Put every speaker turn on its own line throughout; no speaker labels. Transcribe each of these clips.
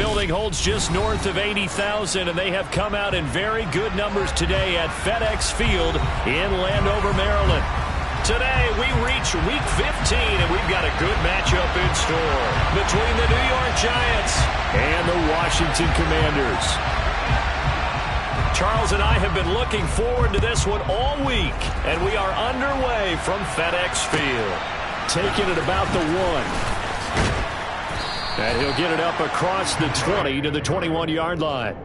building holds just north of 80,000, and they have come out in very good numbers today at FedEx Field in Landover, Maryland. Today, we reach Week 15, and we've got a good matchup in store between the New York Giants and the Washington Commanders. Charles and I have been looking forward to this one all week, and we are underway from FedEx Field. Taking it about the 1. And he'll get it up across the 20 to the 21-yard line.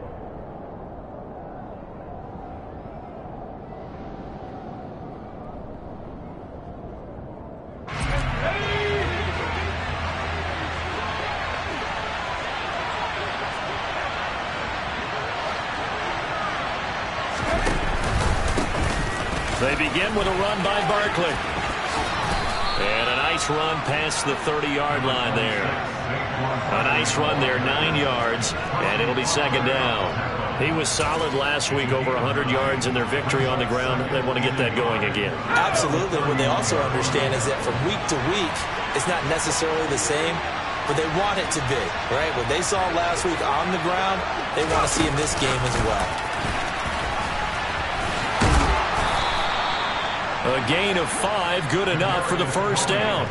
They begin with a run by Barkley. And a nice run past the 30-yard line there. A nice run there, 9 yards, and it'll be second down. He was solid last week, over 100 yards in their victory on the ground. They want to get that going again.
Absolutely. What they also understand is that from week to week, it's not necessarily the same, but they want it to be, right? What they saw last week on the ground, they want to see in this game as well.
A gain of 5, good enough for the first down.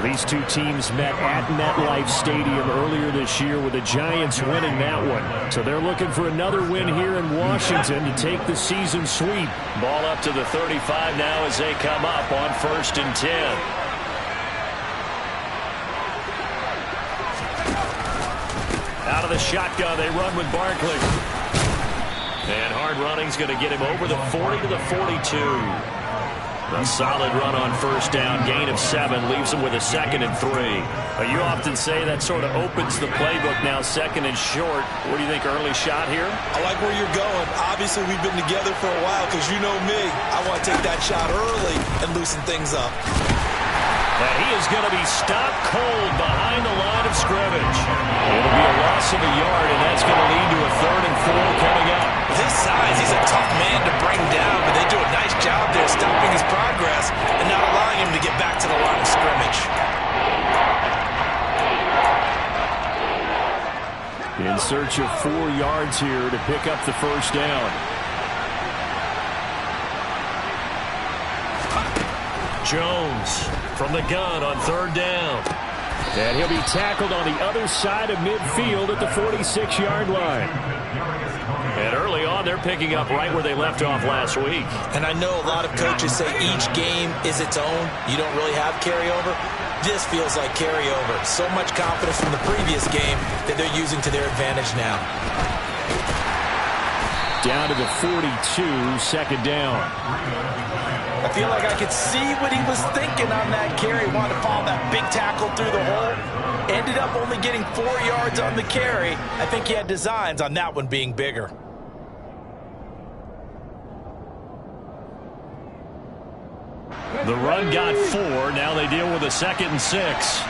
These two teams met at MetLife Stadium earlier this year with the Giants winning that one. So they're looking for another win here in Washington to take the season sweep. Ball up to the 35 now as they come up on 1st and 10. Out of the shotgun, they run with Barkley. And hard running's going to get him over the 40 to the 42. A solid run on first down, gain of 7, leaves him with a 2nd and 3. You often say that sort of opens the playbook now, 2nd and short. What do you think, early shot here?
I like where you're going. Obviously, we've been together for a while because you know me. I want to take that shot early and loosen things up.
And he is going to be stopped cold behind the line of scrimmage. It'll be a loss of a yard, and that's going to lead to a 3rd and 4 coming up.
With his size, he's a tough man to bring down, but they do a nice job there stopping his progress and not allowing him to get back to the line of scrimmage.
In search of 4 yards here to pick up the first down. Jones from the gun on 3rd down. And he'll be tackled on the other side of midfield at the 46-yard line. And early on, they're picking up right where they left off last week.
And I know a lot of coaches say each game is its own. You don't really have carryover. This feels like carryover. So much confidence from the previous game that they're using to their advantage now.
Down to the 42, 2nd down.
I feel like I could see what he was thinking on that carry. Wanted to follow that big tackle through the hole. Ended up only getting 4 yards on the carry. I think he had designs on that one being bigger.
The run got 4. Now they deal with a 2nd and 6.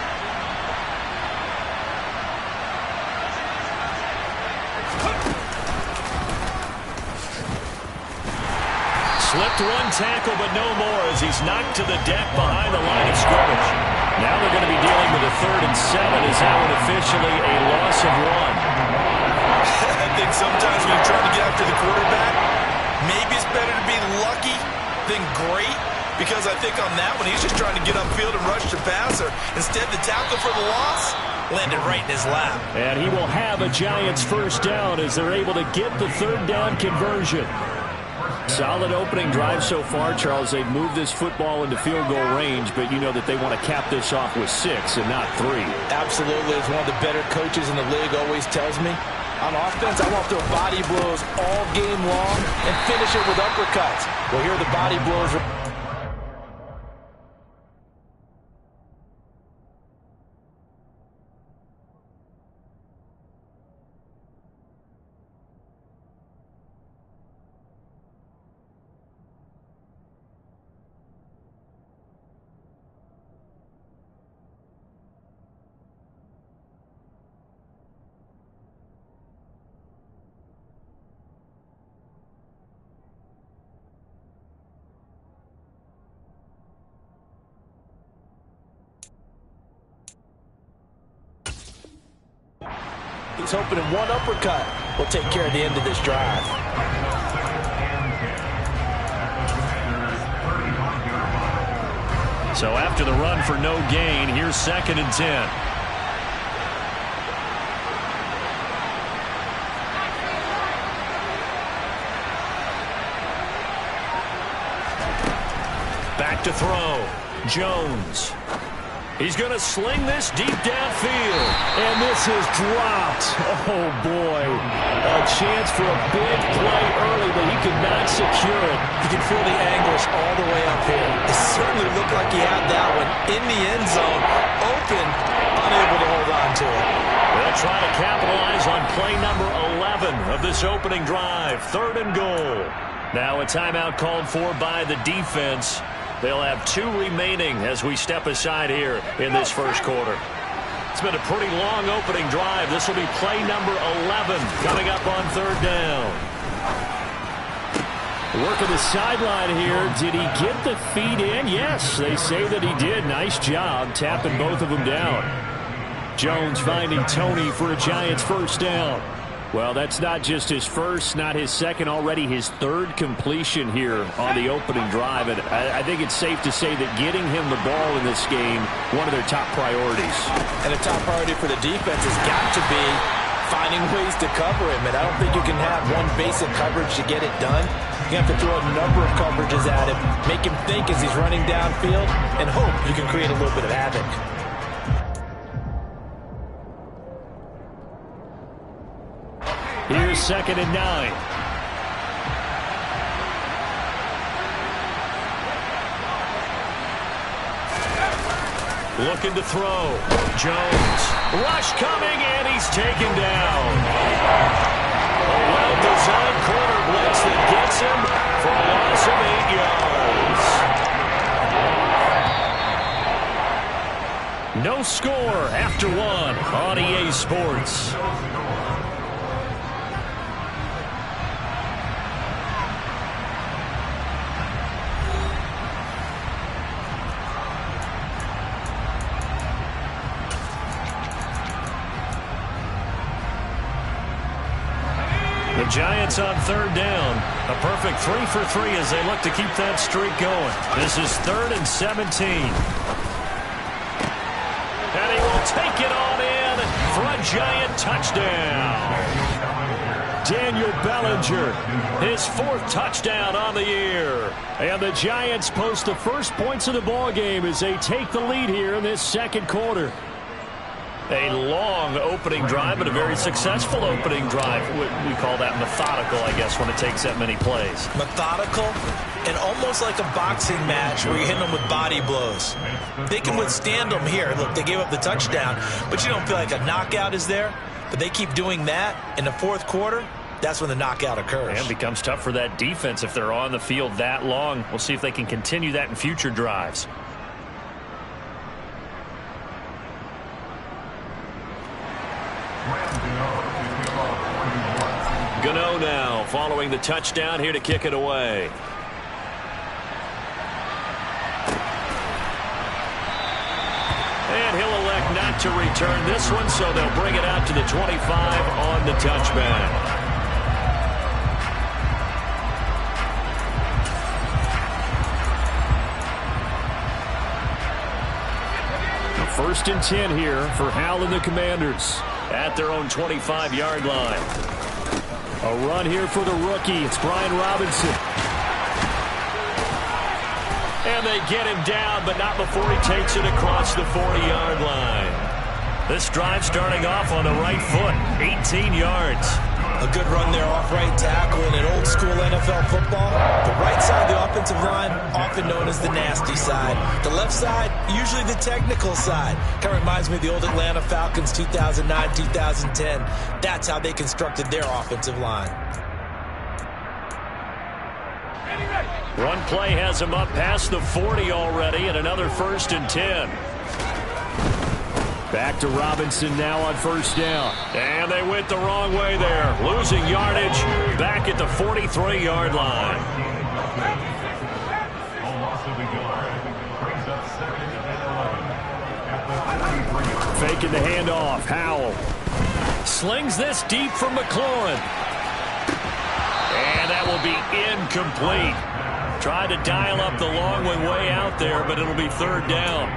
Slipped one tackle, but no more as he's knocked to the deck behind the line of scrimmage. Now they're going to be dealing with a 3rd and 7 as that one officially a loss of 1.
I think sometimes when you're trying to get after the quarterback, maybe it's better to be lucky than great, because I think on that one he's just trying to get upfield and rush the passer. Instead, the tackle for the loss landed right in his lap.
And he will have a Giants first down as they're able to get the 3rd down conversion. Solid opening drive so far, Charles. They've moved this football into field goal range, but you know that they want to cap this off with 6 and not 3.
Absolutely. As one of the better coaches in the league always tells me, on offense, I want to throw body blows all game long and finish it with uppercuts. Well, here are the body blows. He's hoping in one uppercut will take care of the end of this drive.
So after the run for no gain, here's 2nd and 10. Back to throw. Jones. He's going to sling this deep downfield.
And this is dropped. Oh, boy. A chance for a big play early, but he could not secure it.
You can feel the angles all the way up here. It certainly looked like he had that one in the end zone, open, unable to hold on to it.
They'll try to capitalize on play number 11 of this opening drive. 3rd and goal. Now a timeout called for by the defense. They'll have 2 remaining as we step aside here in this first quarter. It's been a pretty long opening drive. This will be play number 11 coming up on 3rd down.
Working the sideline here. Did he get the feet in? Yes, they say that he did. Nice job tapping both of them down. Jones finding Tony for a Giants first down. Well, that's not just his first, not his second, already his 3rd completion here on the opening drive. And I think it's safe to say that getting him the ball in this game, one of their top priorities.
And a top priority for the defense has got to be finding ways to cover him. And I don't think you can have one basic coverage to get it done. You have to throw a number of coverages at him, make him think as he's running downfield, and hope you can create a little bit of havoc.
Here's 2nd and 9.
Looking to throw. Jones. Rush coming, and he's taken down. A well-designed corner blitz that gets him for a loss of 8 yards. No score after 1 on EA Sports. The Giants on 3rd down. A perfect 3 for 3 as they look to keep that streak going. This is 3rd and 17. And he will take it on in for a Giant touchdown.
Daniel Bellinger, his 4th touchdown on the year. And the Giants post the first points of the ball game as they take the lead here in this 2nd quarter.
A long opening drive, but a very successful opening drive. We call that methodical, I guess, when it takes that many plays.
Methodical and almost like a boxing match where you're hitting them with body blows. They can withstand them here. Look, they gave up the touchdown, but you don't feel like a knockout is there. But they keep doing that in the 4th quarter. That's when the knockout occurs.
And becomes tough for that defense if they're on the field that long. We'll see if they can continue that in future drives. Gano now following the touchdown here to kick it away. And he'll elect not to return this one, so they'll bring it out to the 25 on the touchback.
1st and 10 here for Hal and the Commanders.
At their own 25-yard line.
A run here for the rookie. It's Brian Robinson.
And they get him down, but not before he takes it across the 40-yard line. This drive starting off on the right foot, 18 yards.
A good run there off right tackle in an old-school NFL football. The right side of the offensive line, often known as the nasty side. The left side, usually the technical side. Kind of reminds me of the old Atlanta Falcons 2009-2010. That's how they constructed their offensive line.
Run play has him up past the 40 already, and another 1st and 10.
Back to Robinson now on 1st down.
And they went the wrong way there. Losing yardage back at the 43-yard line.
Faking the handoff. Howell slings this deep from McLaurin. And that will be incomplete. Tried to dial up the long way out there, but it'll be third down.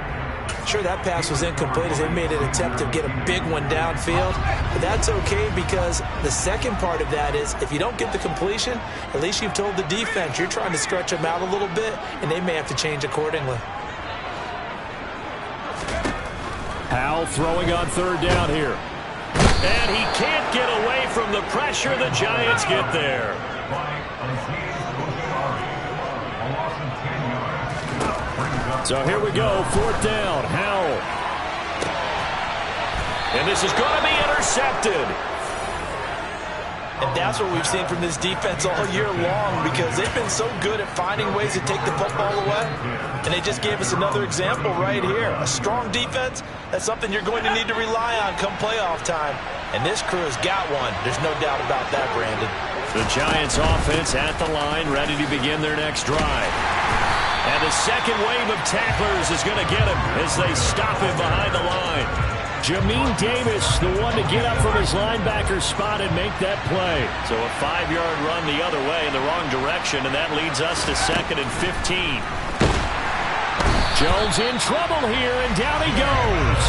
Sure, that pass was incomplete as they made an attempt to get a big one downfield. But that's okay because the second part of that is if you don't get the completion, at least you've told the defense you're trying to stretch them out a little bit, and they may have to change accordingly.
Howell throwing on third down here. And he can't get away from the pressure. The Giants get there. So here we go, fourth down, Howell. And this is going to be intercepted.
And that's what we've seen from this defense all year long because they've been so good at finding ways to take the football away. And they just gave us another example right here. A strong defense, that's something you're going to need to rely on come playoff time. And this crew has got one. There's no doubt about that, Brandon.
The Giants offense at the line, ready to begin their next drive. And the second wave of tacklers is going to get him as they stop him behind the line. Jamin Davis, the one to get up from his linebacker spot and make that play. So a 5-yard run the other way in the wrong direction, and that leads us to 2nd and 15. Jones in trouble here, and down he goes.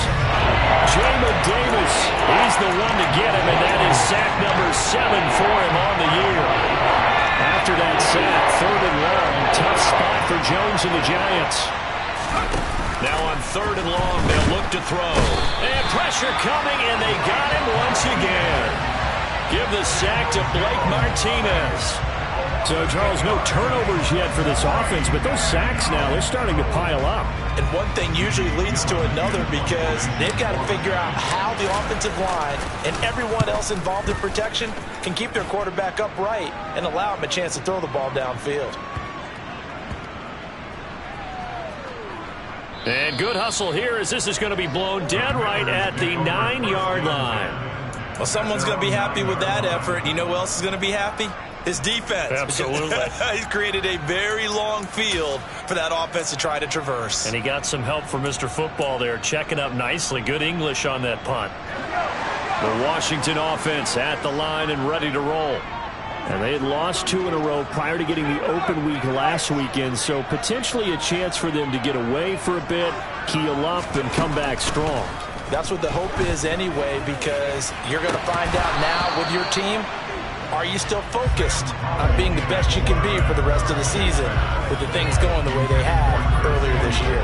Jamin Davis, he's the one to get him, and that is sack number 7 for him on the year. After that sack, 3rd and long, tough spot for Jones and the Giants. Now on 3rd and long, they'll look to throw. And pressure coming, and they got him once again. Give the sack to Blake Martinez. So, Charles, no turnovers yet for this offense, but those sacks now, they're starting to pile up.
And one thing usually leads to another because they've got to figure out how the offensive line and everyone else involved in protection can keep their quarterback upright and allow him a chance to throw the ball downfield.
And good hustle here as this is going to be blown dead right at the 9-yard line.
Well, someone's going to be happy with that effort. You know who else is going to be happy? His defense.
Absolutely.
He's created a very long field for that offense to try to traverse.
And he got some help from Mr. Football there, checking up nicely. Good English on that punt. The Washington offense at the line and ready to roll. And they had lost 2 in a row prior to getting the open week last weekend, so potentially a chance for them to get away for a bit, keel up, and come back strong.
That's what the hope is anyway, because you're going to find out now with your team, are you still focused on being the best you can be for the rest of the season with the things going the way they have earlier this year?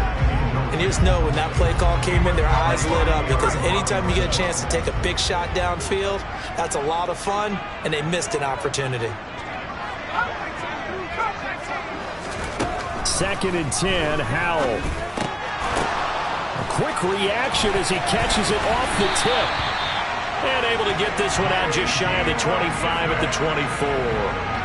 And you just know when that play call came in, their eyes lit up because anytime you get a chance to take a big shot downfield, that's a lot of fun, and they missed an opportunity.
2nd and 10, Howell. A quick reaction as he catches it off the tip. And able to get this one out just shy of the 25 at the 24.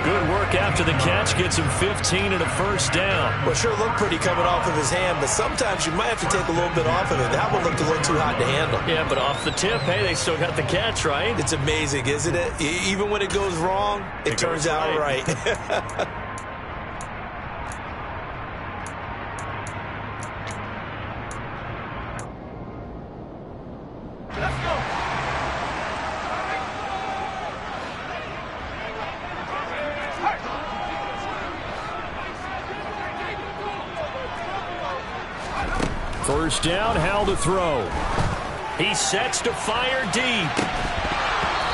Good work after the catch. Gets him 15 and a first down.
Well, sure looked pretty coming off of his hand, but sometimes you might have to take a little bit off of it. That one looked a little too hot to handle.
Yeah, but off the tip, hey, they still got the catch, right?
It's amazing, isn't it? Even when it goes wrong, it turns out right.
First down, Howell to throw. He sets to fire deep.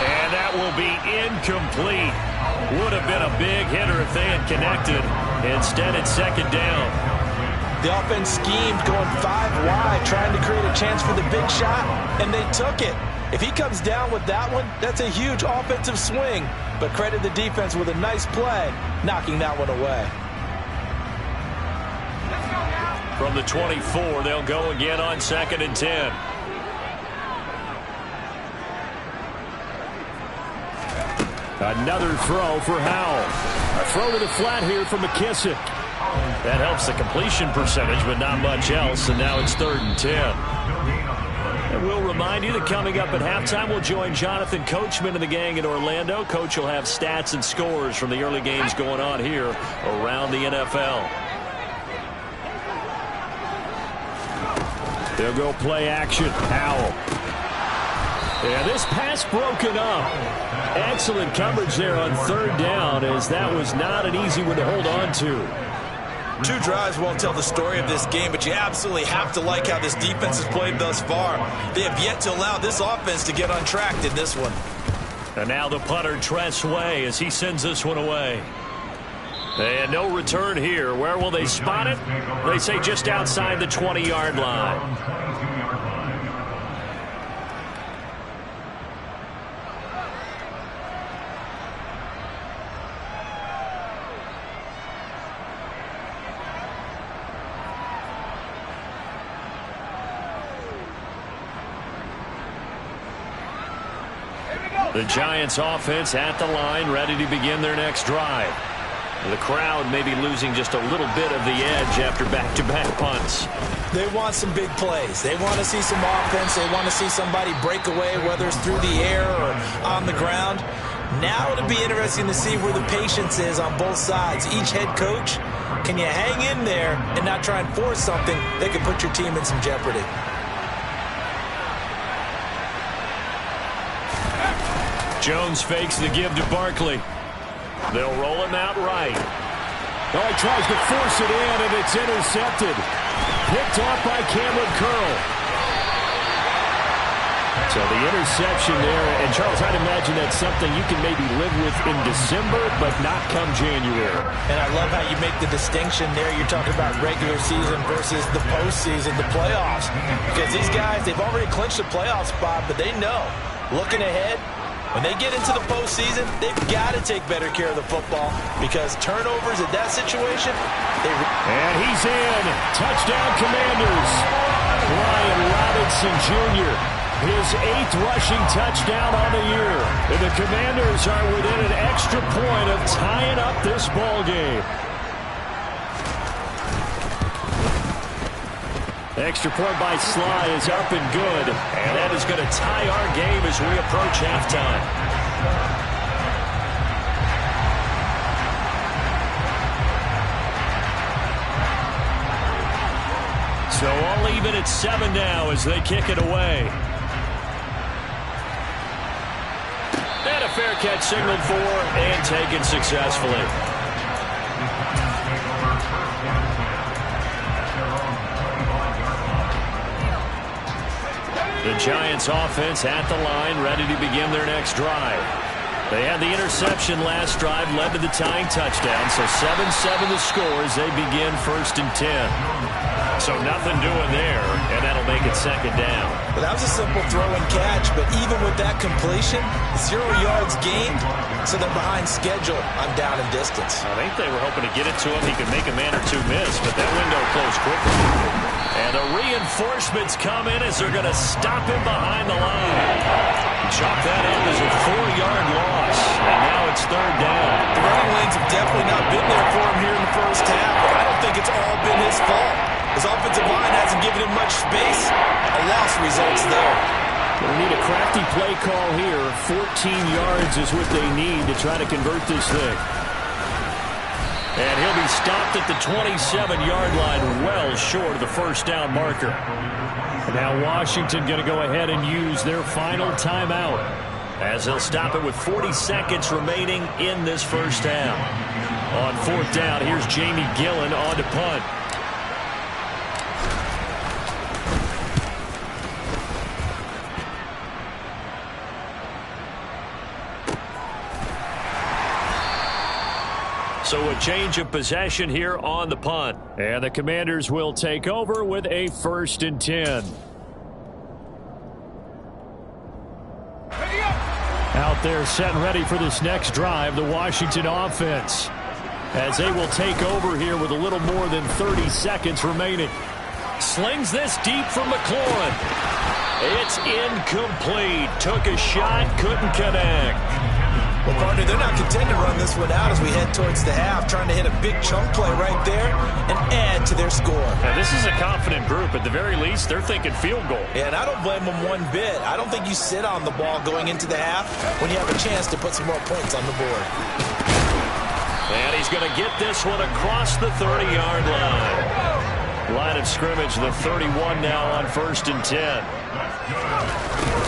And that will be incomplete. Would have been a big hitter if they had connected. Instead, it's 2nd down.
The offense schemed going 5 wide, trying to create a chance for the big shot, and they took it. If he comes down with that one, that's a huge offensive swing. But credit the defense with a nice play, knocking that one away.
From the 24, they'll go again on 2nd and 10. Another throw for Howell. A throw to the flat here for McKissick. That helps the completion percentage, but not much else, and now it's 3rd and 10. And we'll remind you that coming up at halftime, we'll join Jonathan Coachman and the gang in Orlando. Coach will have stats and scores from the early games going on here around the NFL. They'll go play action. Howell. Yeah, this pass broken up. Excellent coverage there on third down, as that was not an easy one to hold on to.
2 drives won't tell the story of this game, but you absolutely have to like how this defense has played thus far. They have yet to allow this offense to get on track in this one.
And now the punter, Tress Way, as he sends this one away. And no return here. Where will they spot it? They say just outside the 20-yard line. The Giants offense at the line, ready to begin their next drive. The crowd may be losing just a little bit of the edge after back-to-back punts.
They want some big plays. They want to see some offense. They want to see somebody break away, whether it's through the air or on the ground. Now it'll be interesting to see where the patience is on both sides. Each head coach, can you hang in there and not try and force something that could put your team in some jeopardy?
Jones fakes the give to Barkley. They'll roll him out right.
Oh, he tries to force it in, and it's intercepted. Picked off by Cameron Curl. So the interception there, and Charles, I'd imagine that's something you can maybe live with in December, but not come January.
And I love how you make the distinction there. You're talking about regular season versus the postseason, the playoffs. Because these guys, they've already clinched the playoff spot, but they know, looking ahead, when they get into the postseason, they've got to take better care of the football because turnovers in that situation,
and he's in. Touchdown, Commanders. Brian Robinson Jr., his 8th rushing touchdown on the year. And the Commanders are within an extra point of tying up this ball game. Extra point by Sly is up and good.
And that is going to tie our game as we approach halftime. So all even at 7 now as they kick it away. And a fair catch signaled for and taken successfully. The Giants offense at the line, ready to begin their next drive. They had the interception last drive, led to the tying touchdown, so 7-7 the score as they begin 1st and 10. So nothing doing there, and that'll make it 2nd down.
Well, that was a simple throw and catch, but even with that completion, 0 yards gained, so they're behind schedule on down and distance.
I think they were hoping to get it to him. He could make a man or two miss, but that window closed quickly. And the reinforcements come in as they're going to stop him behind the line. Chalk that in as a 4-yard loss, and now it's 3rd down.
The running lanes have definitely not been there for him here in the first half, but I don't think it's all been his fault. His offensive line hasn't given him much space. A loss results there.
They need a crafty play call here. 14 yards is what they need to try to convert this thing. And he'll be stopped at the 27-yard line, well short of the 1st down marker. And now Washington going to go ahead and use their final timeout, as they'll stop it with 40 seconds remaining in this 1st half. On 4th down, here's Jamie Gillen on to punt. So a change of possession here on the punt. And the Commanders will take over with a 1st and 10. Out there set and ready for this next drive, the Washington offense, as they will take over here with a little more than 30 seconds remaining. Slings this deep from McLaurin. It's incomplete. Took a shot, couldn't connect.
Well, partner, they're not content to run this one out as we head towards the half, trying to hit a big chunk play right there and add to their score.
Now, this is a confident group. At the very least, they're thinking field goal.
Yeah, and I don't blame them one bit. I don't think you sit on the ball going into the half when you have a chance to put some more points on the board.
And he's going to get this one across the 30-yard line.
Line of scrimmage, the 31 now on 1st and 10.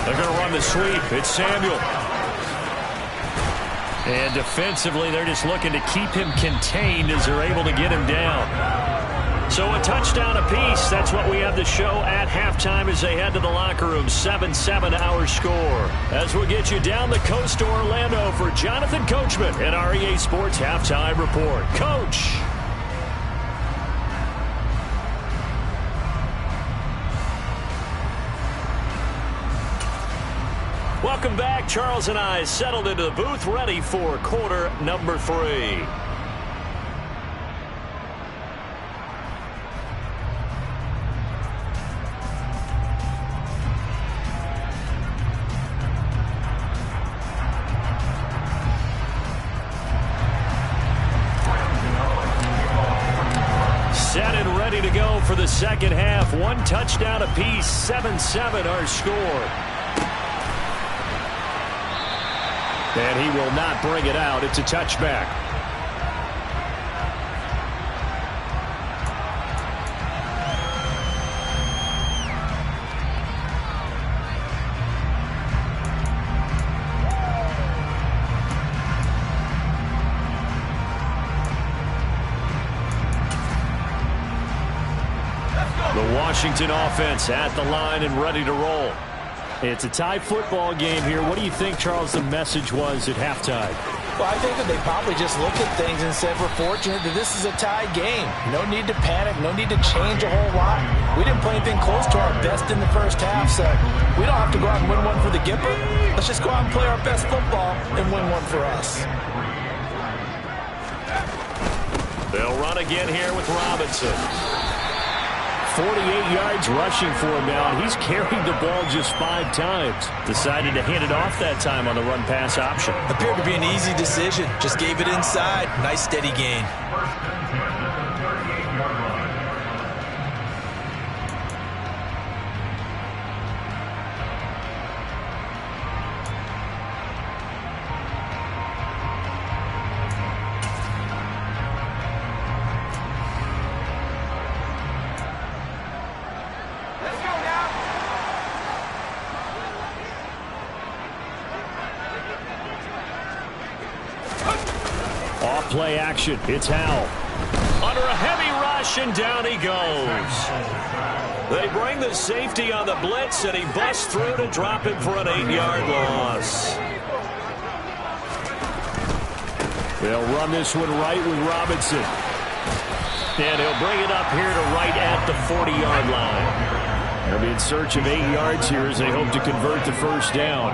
They're going to run the sweep. It's Samuel. And defensively, they're just looking to keep him contained as they're able to get him down. So a touchdown apiece. That's what we have to show at halftime as they head to the locker room. 7-7 our score. As we'll get you down the coast to Orlando for Jonathan Coachman and our EA Sports Halftime Report. Coach. Welcome back. Charles and I settled into the booth, ready for quarter number 3. Set and ready to go for the second half. 1 touchdown apiece, 7-7 our score. And he will not bring it out. It's a touchback. The Washington offense at the line and ready to roll. It's a tie football game here. What do you think, Charles, the message was at halftime?
Well, I think that they probably just looked at things and said, we're fortunate that this is a tie game. No need to panic. No need to change a whole lot. We didn't play anything close to our best in the first half, so we don't have to go out and win one for the Gipper. Let's just go out and play our best football and win one for us.
They'll run again here with Robinson. 48 yards rushing for him now, and he's carried the ball just 5 times. Decided to hand it off that time on the run-pass option.
Appeared to be an easy decision. Just gave it inside. Nice steady gain.
Play action. It's Howell. Under a heavy rush, and down he goes. They bring the safety on the blitz, and he busts through to drop him for an 8-yard loss. They'll run this one right with Robinson. And he'll bring it up here to right at the 40-yard line. They'll be in search of 8 yards here as they hope to convert the first down.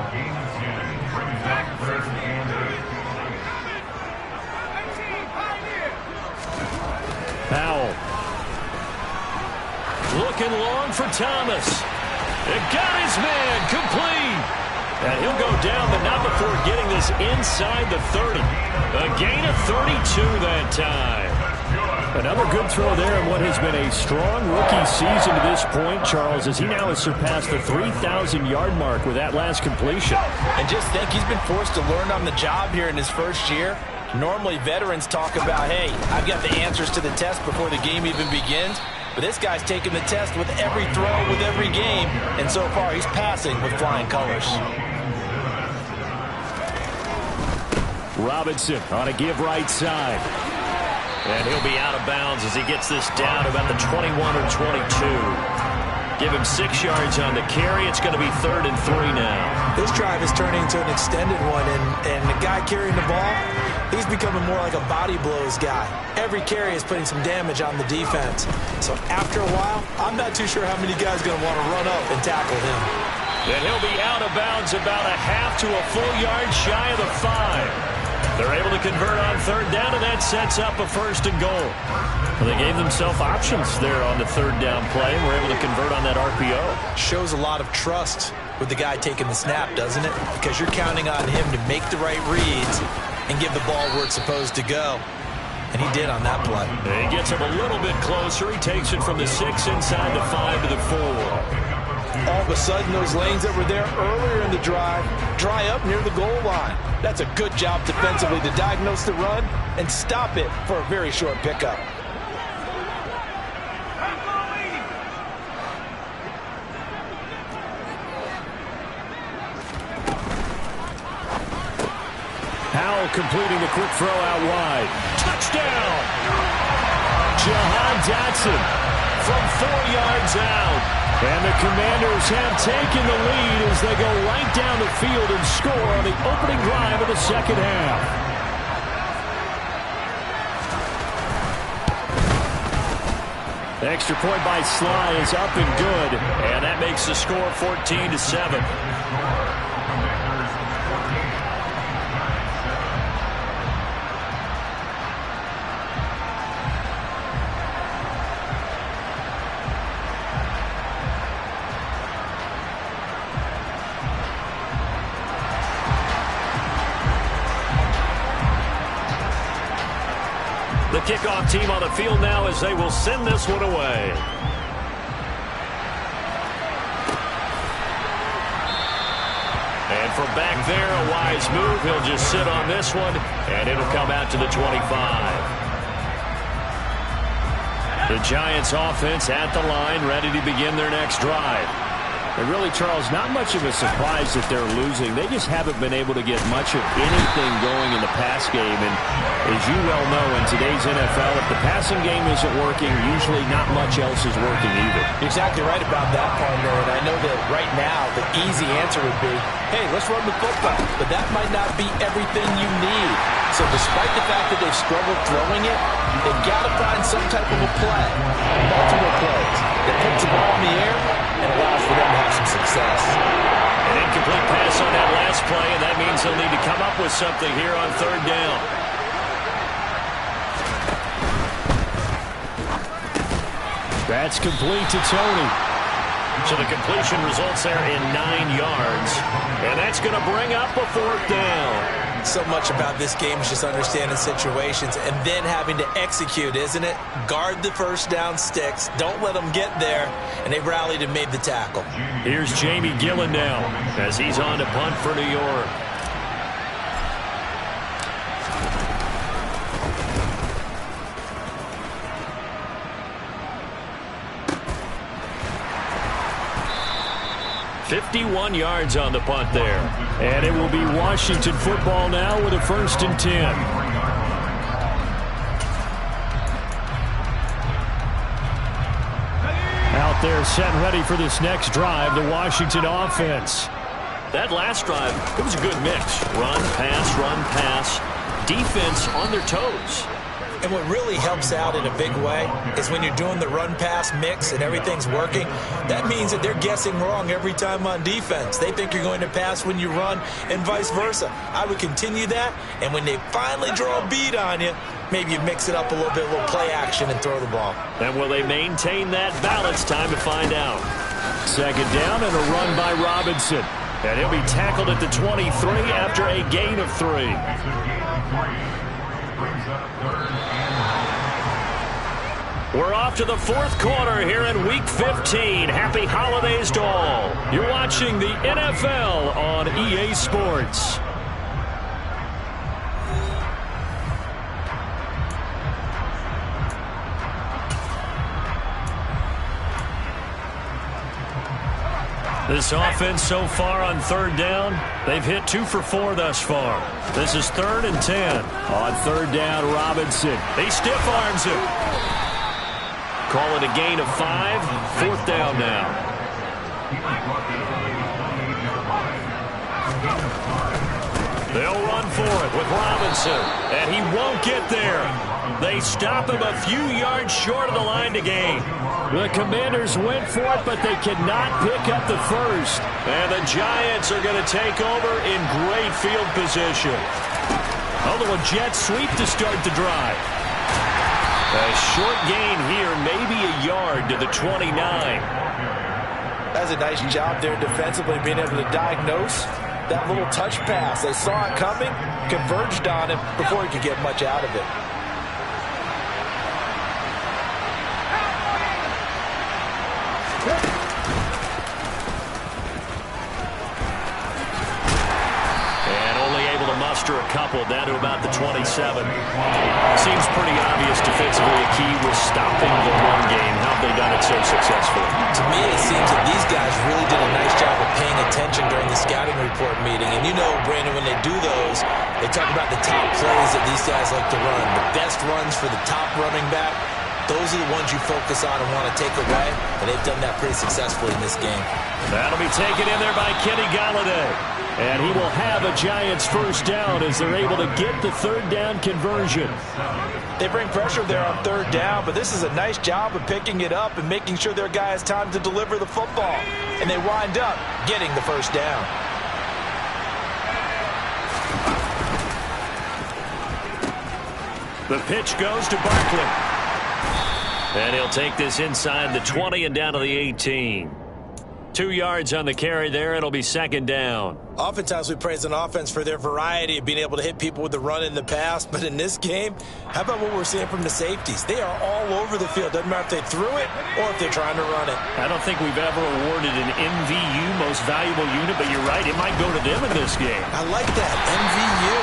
Powell. Looking long for Thomas. It got his man complete. And he'll go down, but not before getting this inside the 30. A gain of 32 that time. Another good throw there in what has been a strong rookie season to this point, Charles, as he now has surpassed the 3,000-yard mark with that last completion.
And just think, he's been forced to learn on the job here in his first year. Normally, veterans talk about, hey, I've got the answers to the test before the game even begins. But this guy's taking the test with every throw, with every game. And so far, he's passing with flying colors.
Robinson on a give right side. And he'll be out of bounds as he gets this down about the 21 or 22. Give him 6 yards on the carry. It's going to be 3rd and 3 now.
This drive is turning into an extended one, and the guy carrying the ball, he's becoming more like a body blows guy. Every carry is putting some damage on the defense. So after a while, I'm not too sure how many guys are going to want to run up and tackle him.
And he'll be out of bounds about a half to a full yard shy of the 5. They're able to convert on 3rd down, and that sets up a 1st and goal. Well, they gave themselves options there on the 3rd down play, and were able to convert on that RPO.
Shows a lot of trust with the guy taking the snap, doesn't it? Because you're counting on him to make the right reads and give the ball where it's supposed to go. And he did on that play.
And he gets him a little bit closer. He takes it from the 6 inside the 5 to the 4.
All of a sudden, those lanes that were there earlier in the drive dry up near the goal line. That's a good job defensively to diagnose the run and stop it for a very short pickup.
Bell completing the quick throw out wide. Touchdown! Jahan Dotson from 4 yards out. And the Commanders have taken the lead as they go right down the field and score on the opening drive of the second half. The extra point by Sly is up and good.
And that makes the score 14-7. The kickoff team on the field now as they will send this one away. And from back there, a wise move. He'll just sit on this one, and it'll come out to the 25. The Giants offense at the line, ready to begin their next drive.
And really, Charles, not much of a surprise that they're losing. They just haven't been able to get much of anything going in the pass game. And as you well know, in today's NFL, if the passing game isn't working, usually not much else is working either.
You're exactly right about that, partner. And I know that right now the easy answer would be, hey, let's run the football. But that might not be everything you need. So despite the fact that they've struggled throwing it, they've got to find some type of a play, multiple plays, that puts the ball in the air and allows for them to have some success.
An incomplete pass on that last play, and that means they'll need to come up with something here on third down.
That's complete to Tony.
So the completion results there in 9 yards, and that's going to bring up a fourth down.
So much about this game is just understanding situations and then having to execute, isn't it? Guard the first down sticks. Don't let them get there. And they rallied and made the tackle.
Here's Jamie Gillen now as he's on to punt for New York. .51 yards on the punt there.
And it will be Washington football now with a 1st and 10. Out there set and ready for this next drive, the Washington offense.
That last drive, it was a good mix. Run, pass, defense on their toes.
And what really helps out in a big way is when you're doing the run-pass mix and everything's working, that means that they're guessing wrong every time on defense. They think you're going to pass when you run and vice versa. I would continue that, and when they finally draw a beat on you, maybe you mix it up a little bit, a little play action, and throw the ball.
And will they maintain that balance? Time to find out.
Second down and a run by Robinson. And he'll be tackled at the 23 after a gain of 3.
We're off to the fourth quarter here in Week 15. Happy holidays to all.
You're watching the NFL on EA Sports.
This offense so far on third down, they've hit 2 for 4 thus far. This is 3rd and 10.
On third down, Robinson.
He stiff arms him. Call it a gain of 5. 4th down now. They'll run for it with Robinson, and he won't get there. They stop him a few yards short of the line to gain.
The Commanders went for it, but they cannot pick up the first.
And the Giants are going to take over in great field position.
Although a jet sweep to start the drive.
A short gain here, maybe a yard to the 29.
That's a nice job there defensively, being able to diagnose that little touch pass. They saw it coming, converged on him before he could get much out of it.
A couple down to about the 27. Seems pretty obvious defensively a key was stopping the run game. How have they done it so successfully?
To me, it seems that these guys really did a nice job of paying attention during the scouting report. report meeting. And you know, Brandon, when they do those, they talk about the top plays that these guys like to run. The best runs for the top running back, those are the ones you focus on and want to take away. And they've done that pretty successfully in this game.
That'll be taken in there by Kenny Golladay. And he will have a Giants first down as they're able to get the third down conversion.
They bring pressure there on third down, but this is a nice job of picking it up and making sure their guy has time to deliver the football. And they wind up getting the first down.
The pitch goes to Barkley. And he'll take this inside the 20 and down to the 18. 2 yards on the carry there. It'll be second down.
Oftentimes we praise an offense for their variety of being able to hit people with the run in the pass. But in this game, how about what we're seeing from the safeties? They are all over the field. Doesn't matter if they threw it or if they're trying to run it.
I don't think we've ever awarded an MVU, most valuable unit, but you're right, it might go to them in this game.
I like that. MVU.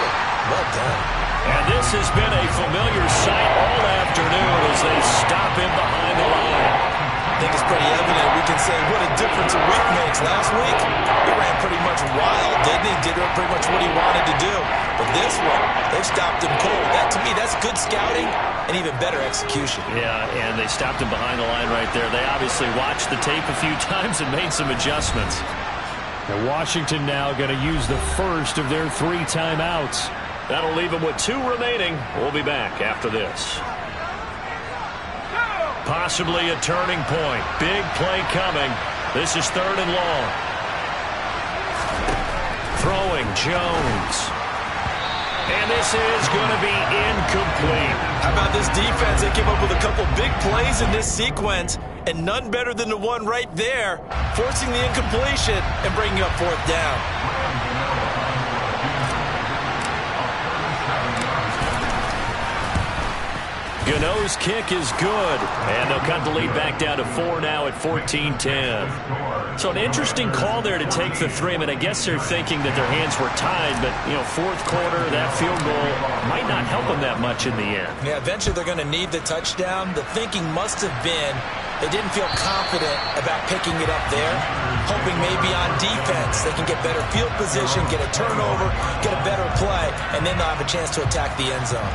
Well done.
And this has been a familiar sight all afternoon as they stop him behind the line.
I think it's pretty evident. We can say what a difference a week makes. Last week, he ran pretty much wild, didn't he? Did pretty much what he wanted to do. But this one, they've stopped him cold. That, to me, that's good scouting and even better execution.
Yeah, and they stopped him behind the line right there. They obviously watched the tape a few times and made some adjustments. And Washington now going to use the first of their 3 timeouts. That'll leave them with 2 remaining. We'll be back after this. Possibly a turning point. Big play coming. This is third and long. Throwing Jones. And this is going to be incomplete.
How about this defense? They came up with a couple big plays in this sequence, and none better than the one right there, forcing the incompletion and bringing up fourth down.
Gano's kick is good, and they'll cut the lead back down to 4 now at 14-10. So an interesting call there to take the 3. I mean, I guess they're thinking that their hands were tied, but, you know, fourth quarter, that field goal might not help them that much in the end.
Yeah, eventually they're going to need the touchdown. The thinking must have been they didn't feel confident about picking it up there, hoping maybe on defense they can get better field position, get a turnover, get a better play, and then they'll have a chance to attack the end zone.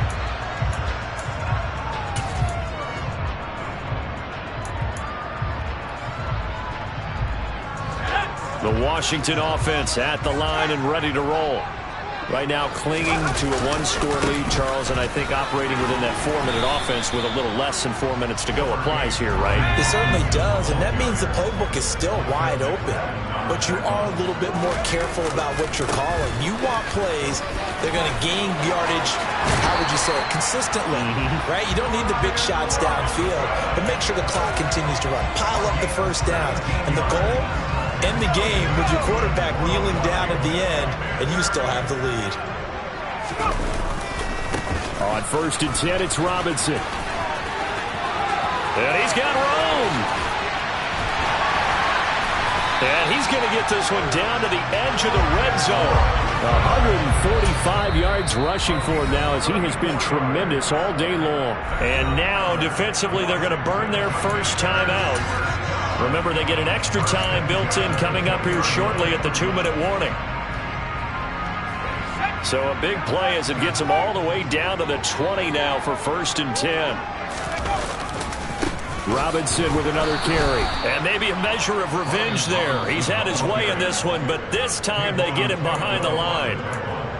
The Washington offense at the line and ready to roll. Right now clinging to a 1-score lead, Charles, and I think operating within that 4-minute offense with a little less than 4 minutes to go applies here, right?
It certainly does, and that means the playbook is still wide open. But you are a little bit more careful about what you're calling. You want plays, they're going to gain yardage, how would you say it, consistently, right? You don't need the big shots downfield, but make sure the clock continues to run. Pile up the first downs. And the goal? End the game with your quarterback kneeling down at the end, and you still have the lead.
On 1st and 10, it's Robinson. And he's got room. And he's going to get this one down to the edge of the red zone. 145 yards rushing for him now as he has been tremendous all day long. And now, defensively, they're going to burn their first time out. Remember, they get an extra time built in coming up here shortly at the 2-minute warning. So a big play as it gets them all the way down to the 20 now for 1st and 10. Robinson with another carry. And maybe a measure of revenge there. He's had his way in this one, but this time they get him behind the line.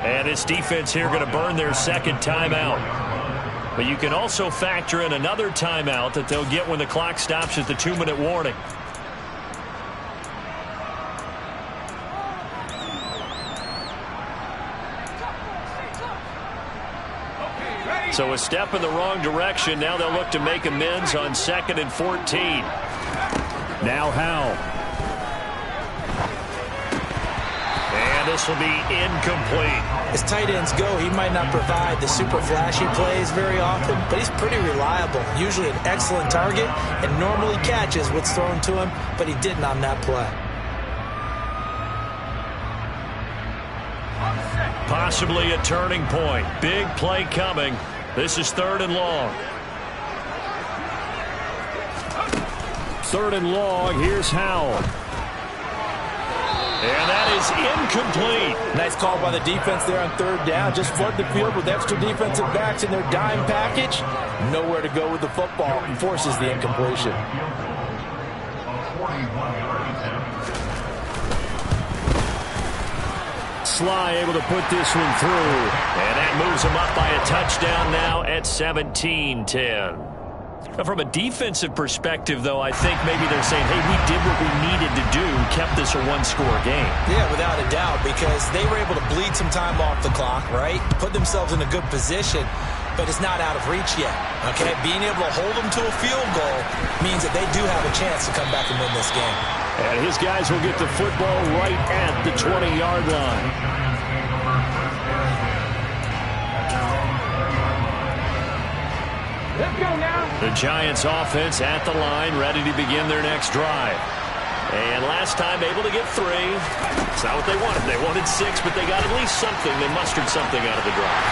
And this defense here going to burn their second timeout. But you can also factor in another timeout that they'll get when the clock stops at the 2-minute warning. So a step in the wrong direction. Now they'll look to make amends on 2nd and 14. Now Howell. And this will be incomplete.
As tight ends go, he might not provide the super flashy plays very often, but he's pretty reliable. Usually an excellent target and normally catches what's thrown to him, but he didn't on that play.
Possibly a turning point. Big play coming. This is 3rd and long. 3rd and long. Here's Howell. And that is incomplete.
Nice call by the defense there on third down. Just flood the field with extra defensive backs in their dime package. Nowhere to go with the football. Forces the incompletion.
Sly able to put this one through. And that moves him up by a touchdown now at 17-10. From a defensive perspective, though, I think maybe they're saying, hey, we did what we needed to do, kept this a one-score game.
Yeah, without a doubt, because they were able to bleed some time off the clock, right? Put themselves in a good position, but it's not out of reach yet, okay? Being able to hold them to a field goal means that they do have a chance to come back and win this game.
And his guys will get the football right at the 20-yard line.
Let's go now.
The Giants offense at the line, ready to begin their next drive. And last time able to get 3. It's not what they wanted. They wanted 6, but they got at least something. They mustered something out of the drive.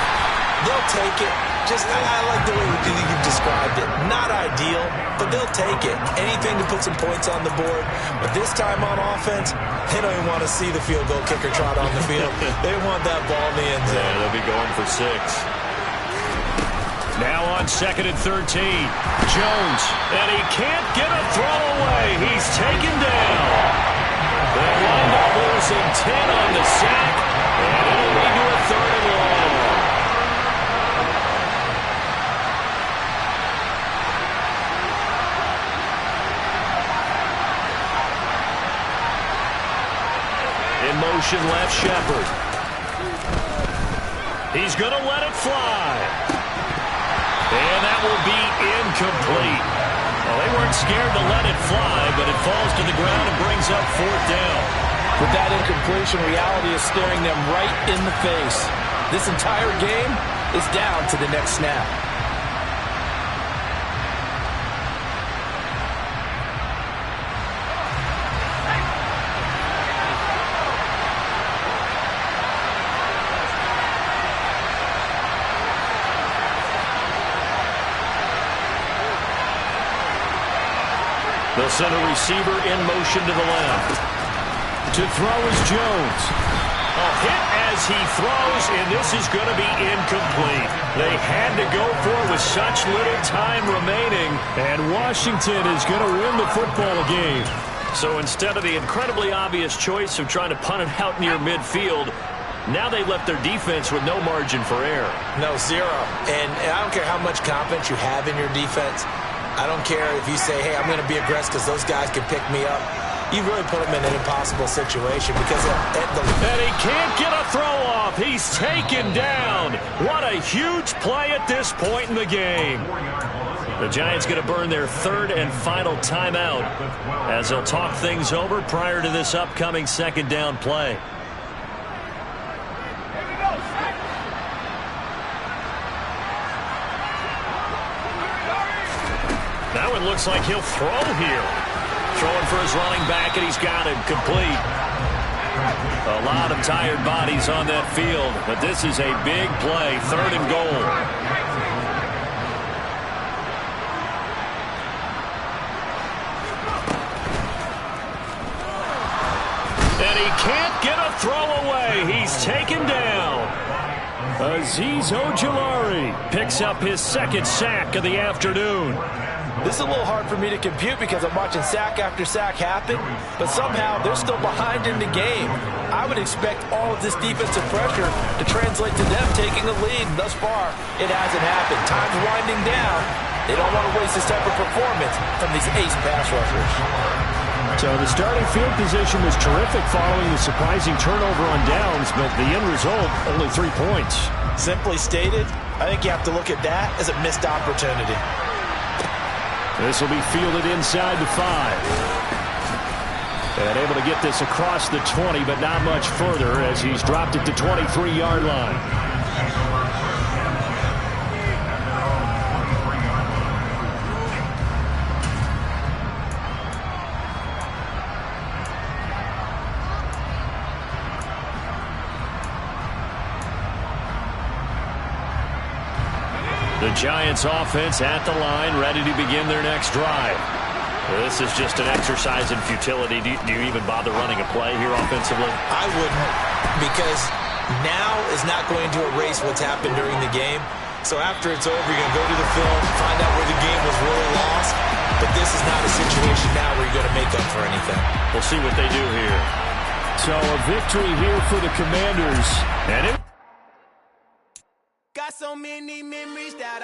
They'll take it. I like the way you've described it. Not ideal, but they'll take it. Anything to put some points on the board. But this time on offense, they don't even want to see the field goal kicker trot on the field. They want that ball in the end zone.
Yeah, they'll be going for 6. Now on 2nd and 13. Jones, and he can't get a throw away. He's taken down. They wind up losing 10 on the sack, and it'll lead to a 3rd and long. In motion, left Shepard. He's going to let it fly. And that will be incomplete. Well, they weren't scared to let it fly, but it falls to the ground and brings up 4th down.
With that incompletion, reality is staring them right in the face. This entire game is down to the next snap.
They'll send a receiver in motion to the left. To throw is Jones. A hit as he throws, and this is going to be incomplete. They had to go for it with such little time remaining, and Washington is going to win the football game. So instead of the incredibly obvious choice of trying to punt it out near midfield, now they left their defense with no margin for error.
No, 0. And I don't care how much confidence you have in your defense. I don't care if you say, hey, I'm going to be aggressive because those guys can pick me up. You really put them in an impossible situation because
and he can't get a throw off. He's taken down. What a huge play at this point in the game. The Giants going to burn their 3rd and final timeout as they'll talk things over prior to this upcoming 2nd down play. Now it looks like he'll throw here. Throwing for his running back, and he's got it complete. A lot of tired bodies on that field, but this is a big play. 3rd and goal. And he can't get a throw away. He's taken down. Azeez Ojulari picks up his 2nd sack of the afternoon.
This is a little hard for me to compute because I'm watching sack after sack happen, but somehow they're still behind in the game. I would expect all of this defensive pressure to translate to them taking a lead. Thus far, it hasn't happened. Time's winding down. They don't want to waste this type of performance from these ace pass rushers.
So the starting field position was terrific following the surprising turnover on downs, but the end result, only 3 points.
Simply stated, I think you have to look at that as a missed opportunity.
This will be fielded inside the 5. And able to get this across the 20, but not much further as he's dropped it to 23-yard line. The Giants offense at the line, ready to begin their next drive.
This is just an exercise in futility. Do you even bother running a play here offensively?
I wouldn't, because now is not going to erase what's happened during the game. So after it's over, you're going to go to the film, find out where the game was really lost. But this is not a situation now where you're going to make up for anything.
We'll see what they do here.
So a victory here for the Commanders.
And it
Got so many memories that